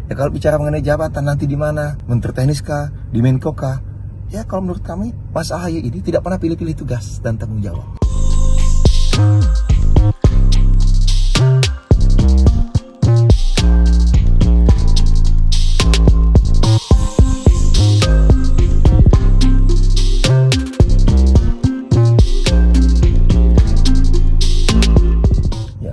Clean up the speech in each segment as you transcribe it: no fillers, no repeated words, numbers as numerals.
Ya kalau bicara mengenai jabatan nanti di mana, Menteri Teknis kah, di Menko kah? Ya kalau menurut kami, Mas AHY ini tidak pernah pilih-pilih tugas dan tanggung jawab.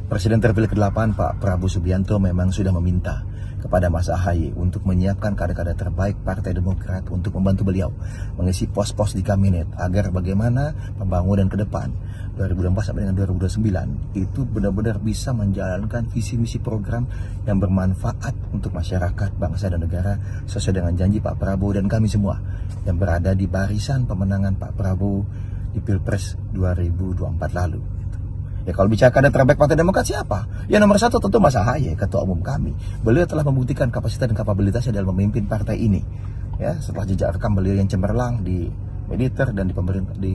Presiden terpilih ke-8 Pak Prabowo Subianto memang sudah meminta kepada Mas AHY untuk menyiapkan kader-kader terbaik Partai Demokrat untuk membantu beliau mengisi pos-pos di kabinet agar bagaimana pembangunan ke depan 2024 sampai dengan 2029 itu benar-benar bisa menjalankan visi misi program yang bermanfaat untuk masyarakat, bangsa dan negara sesuai dengan janji Pak Prabowo dan kami semua yang berada di barisan pemenangan Pak Prabowo di Pilpres 2024 lalu. Ya kalau bicara kader terbaik Partai Demokrat siapa? Ya nomor satu tentu Mas AHY, ketua umum kami. Beliau telah membuktikan kapasitas dan kapabilitasnya dalam memimpin partai ini. Ya setelah jejak rekam beliau yang cemerlang di militer dan di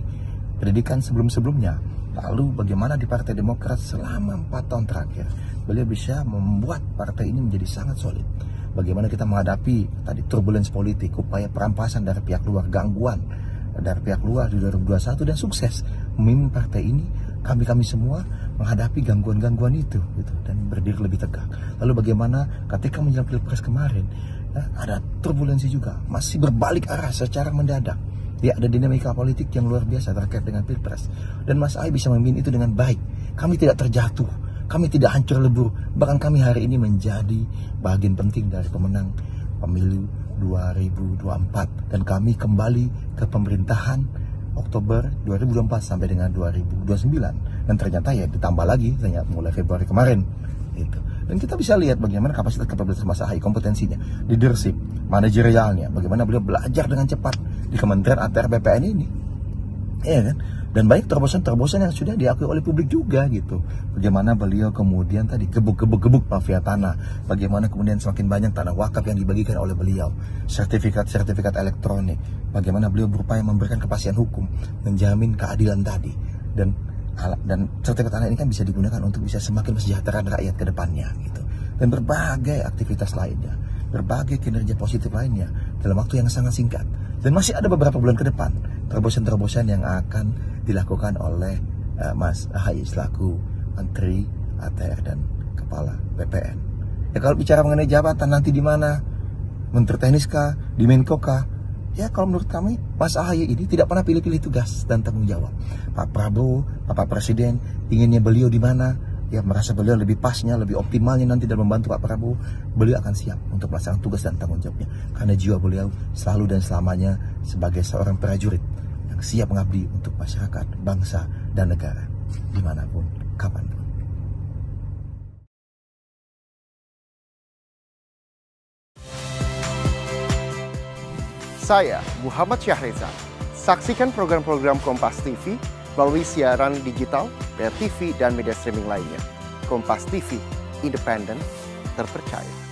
pendidikan sebelum-sebelumnya. Lalu bagaimana di Partai Demokrat selama 4 tahun terakhir beliau bisa membuat partai ini menjadi sangat solid. Bagaimana kita menghadapi tadi turbulensi politik, upaya perampasan dari pihak luar, gangguan dari pihak luar di 2021 dan sukses memimpin partai ini. Kami semua menghadapi gangguan-gangguan itu gitu, dan berdiri lebih tegak. Lalu bagaimana ketika menjelang Pilpres kemarin ada turbulensi juga, masih berbalik arah secara mendadak. Ya ada dinamika politik yang luar biasa terkait dengan Pilpres. Dan Mas AHY bisa memimpin itu dengan baik. Kami tidak terjatuh, kami tidak hancur lebur. Bahkan kami hari ini menjadi bagian penting dari pemenang pemilu 2024. Dan kami kembali ke pemerintahan Oktober 2024 sampai dengan 2029 dan ternyata ya ditambah lagi ternyata mulai Februari kemarin gitu. Dan kita bisa lihat bagaimana kapasitas Mas AHY, kompetensinya, leadership, manajerialnya, bagaimana beliau belajar dengan cepat di Kementerian ATR BPN ini, ya kan? Dan banyak terobosan yang sudah diakui oleh publik juga gitu. Bagaimana beliau kemudian tadi gebuk mafia tanah, bagaimana kemudian semakin banyak tanah wakaf yang dibagikan oleh beliau, sertifikat elektronik, bagaimana beliau berupaya memberikan kepastian hukum, menjamin keadilan tadi, dan sertifikat tanah ini kan bisa digunakan untuk bisa semakin mensejahterakan rakyat ke depannya gitu. Dan berbagai aktivitas lainnya, berbagai kinerja positif lainnya dalam waktu yang sangat singkat. Dan masih ada beberapa bulan ke depan terobosan-terobosan yang akan dilakukan oleh Mas AHY selaku Menteri ATR dan Kepala BPN. Ya kalau bicara mengenai jabatan nanti di mana, Menteri Teknis kah, di Menko kah? Ya kalau menurut kami Mas AHY ini tidak pernah pilih-pilih tugas dan tanggung jawab. Pak Prabowo, Bapak Presiden inginnya beliau di mana, ya merasa beliau lebih pasnya, lebih optimalnya nanti dalam membantu Pak Prabowo, beliau akan siap untuk melaksanakan tugas dan tanggung jawabnya. Karena jiwa beliau selalu dan selamanya sebagai seorang prajurit yang siap mengabdi untuk masyarakat, bangsa, dan negara, dimanapun, kapanpun. Saya Muhammad Syahreza. Saksikan program-program Kompas TV melalui siaran digital, pay TV, dan media streaming lainnya. Kompas TV, independen, terpercaya.